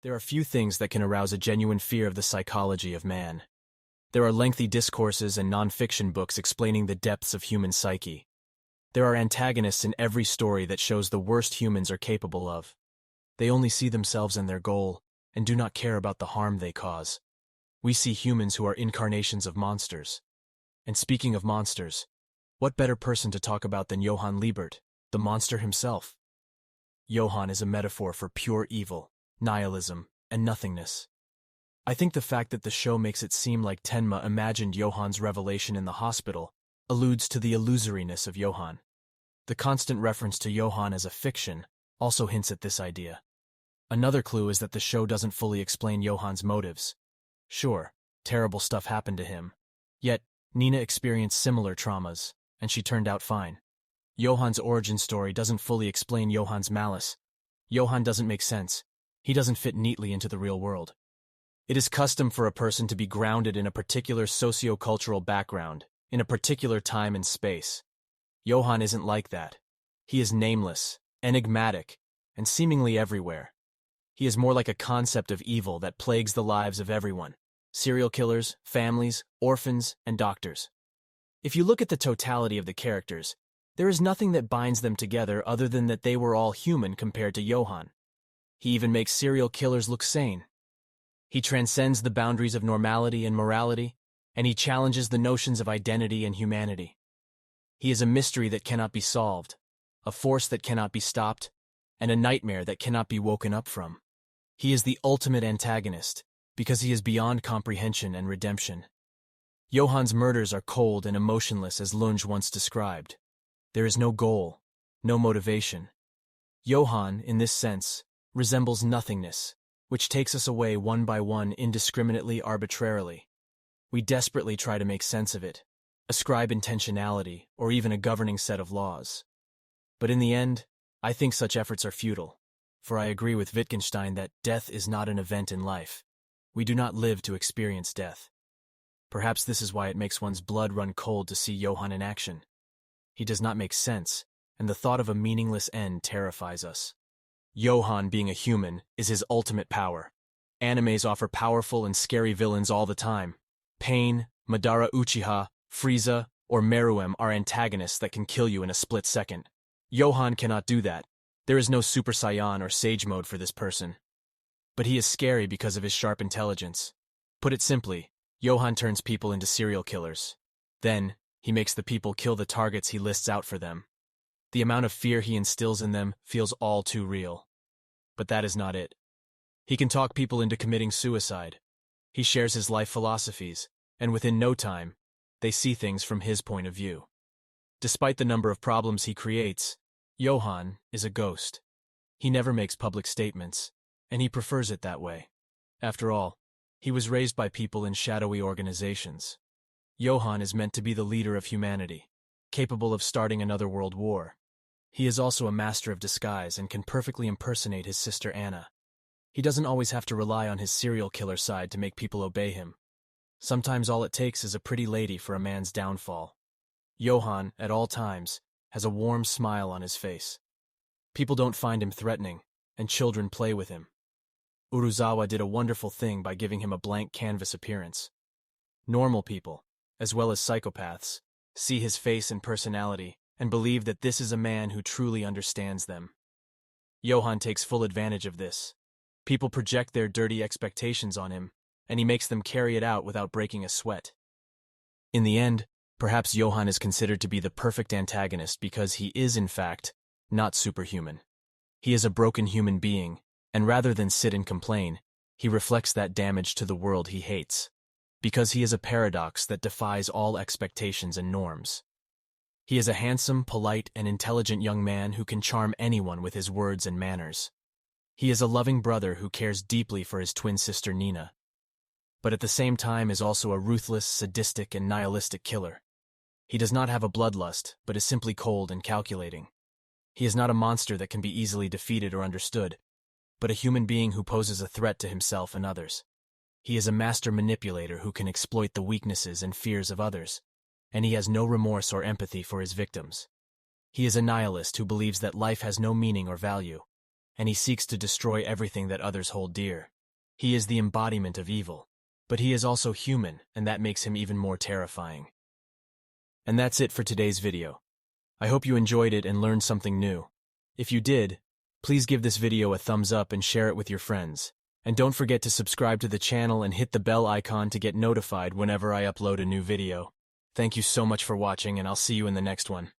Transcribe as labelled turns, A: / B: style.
A: There are few things that can arouse a genuine fear of the psychology of man. There are lengthy discourses and non-fiction books explaining the depths of human psyche. There are antagonists in every story that shows the worst humans are capable of. They only see themselves and their goal, and do not care about the harm they cause. We see humans who are incarnations of monsters. And speaking of monsters, what better person to talk about than Johan Liebert, the monster himself? Johan is a metaphor for pure evil, nihilism, and nothingness. I think the fact that the show makes it seem like Tenma imagined Johan's revelation in the hospital alludes to the illusoriness of Johan. The constant reference to Johan as a fiction also hints at this idea. Another clue is that the show doesn't fully explain Johan's motives. Sure, terrible stuff happened to him. Yet, Nina experienced similar traumas, and she turned out fine. Johan's origin story doesn't fully explain Johan's malice. Johan doesn't make sense. He doesn't fit neatly into the real world. It is custom for a person to be grounded in a particular socio-cultural background, in a particular time and space. Johan isn't like that. He is nameless, enigmatic, and seemingly everywhere. He is more like a concept of evil that plagues the lives of everyone: serial killers, families, orphans, and doctors. If you look at the totality of the characters, there is nothing that binds them together other than that they were all human compared to Johan. He even makes serial killers look sane. He transcends the boundaries of normality and morality, and he challenges the notions of identity and humanity. He is a mystery that cannot be solved, a force that cannot be stopped, and a nightmare that cannot be woken up from. He is the ultimate antagonist, because he is beyond comprehension and redemption. Johan's murders are cold and emotionless, as Lunge once described. There is no goal, no motivation. Johan, in this sense, resembles nothingness, which takes us away one by one indiscriminately, arbitrarily. We desperately try to make sense of it, ascribe intentionality, or even a governing set of laws. But in the end, I think such efforts are futile, for I agree with Wittgenstein that death is not an event in life. We do not live to experience death. Perhaps this is why it makes one's blood run cold to see Johan in action. He does not make sense, and the thought of a meaningless end terrifies us. Johan, being a human, is his ultimate power. Animes offer powerful and scary villains all the time. Pain, Madara Uchiha, Frieza, or Meruem are antagonists that can kill you in a split second. Johan cannot do that. There is no Super Saiyan or Sage mode for this person. But he is scary because of his sharp intelligence. Put it simply, Johan turns people into serial killers. Then, he makes the people kill the targets he lists out for them. The amount of fear he instills in them feels all too real. But that is not it. He can talk people into committing suicide. He shares his life philosophies, and within no time, they see things from his point of view. Despite the number of problems he creates, Johan is a ghost. He never makes public statements, and he prefers it that way. After all, he was raised by people in shadowy organizations. Johan is meant to be the leader of humanity, capable of starting another world war. He is also a master of disguise and can perfectly impersonate his sister Anna. He doesn't always have to rely on his serial killer side to make people obey him. Sometimes all it takes is a pretty lady for a man's downfall. Johan, at all times, has a warm smile on his face. People don't find him threatening, and children play with him. Urasawa did a wonderful thing by giving him a blank canvas appearance. Normal people, as well as psychopaths, see his face and personality and believe that this is a man who truly understands them. Johan takes full advantage of this. People project their dirty expectations on him, and he makes them carry it out without breaking a sweat. In the end, perhaps Johan is considered to be the perfect antagonist because he is, in fact, not superhuman. He is a broken human being, and rather than sit and complain, he reflects that damage to the world he hates, because he is a paradox that defies all expectations and norms. He is a handsome, polite, and intelligent young man who can charm anyone with his words and manners. He is a loving brother who cares deeply for his twin sister Nina, but at the same time is also a ruthless, sadistic, and nihilistic killer. He does not have a bloodlust, but is simply cold and calculating. He is not a monster that can be easily defeated or understood, but a human being who poses a threat to himself and others. He is a master manipulator who can exploit the weaknesses and fears of others, and he has no remorse or empathy for his victims. He is a nihilist who believes that life has no meaning or value. and he seeks to destroy everything that others hold dear. He is the embodiment of evil, but he is also human, and that makes him even more terrifying. And that's it for today's video. I hope you enjoyed it and learned something new. If you did, please give this video a thumbs up and share it with your friends. And don't forget to subscribe to the channel and hit the bell icon to get notified whenever I upload a new video. Thank you so much for watching, and I'll see you in the next one.